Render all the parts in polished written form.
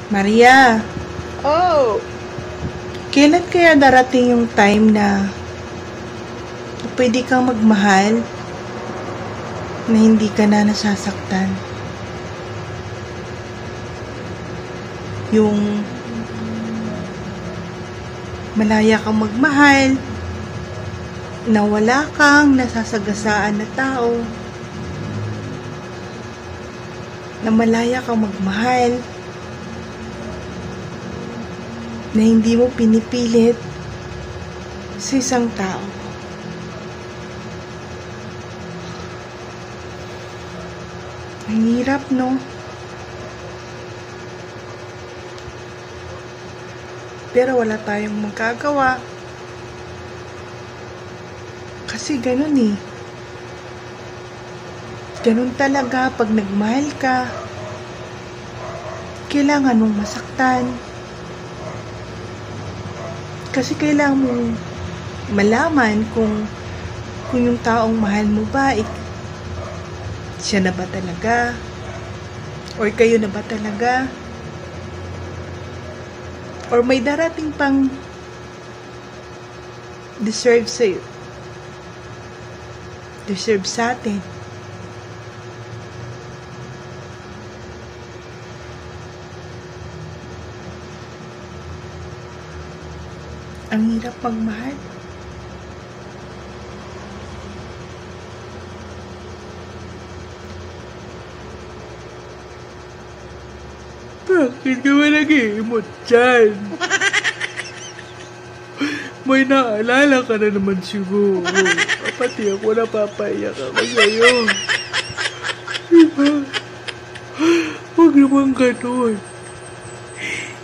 Maria, Oh, kailan kaya darating yung time na pwede kang magmahal na hindi ka na nasasaktan? Yung malaya kang magmahal na wala kang nasasagasaan na tao, na malaya kang magmahal na hindi mo pinipilit sa isang tao. Ang hirap, no? Pero wala tayong magagawa. Kasi ganun eh. Ganun talaga pag nagmahal ka. Kailangan mong masaktan. Kasi kailangan mong malaman kung yung taong mahal mo ba, siya na ba talaga? Or kayo na ba talaga? Or may darating pang deserve sa'yo. Deserve sa atin. Ang hirap magmahal. Bakit ka ba nag-iimot dyan? May naalala ka na naman siguro. Pati ako napapaiyak ako sa'yo. Diba? Huwag naman ganun.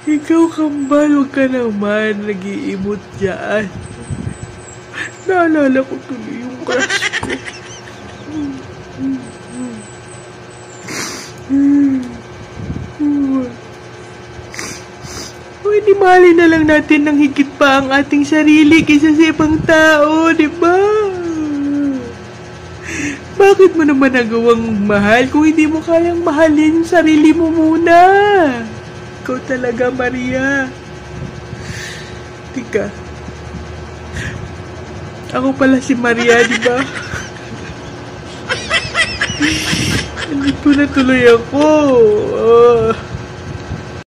Ikaw kambal, huwag ka naman nag-iimot dyan. Naalala ko tuloy yung crush ko. Pwede mahalin na lang natin ng higit pa ang ating sarili kaysa sa ibang tao, di ba? Bakit mo naman nagawang mahal kung hindi mo kayang mahalin yung sarili mo muna? Ikaw talaga, Maria. Tika. Ako pala si Maria, di ba? Nandito na tuloy ako.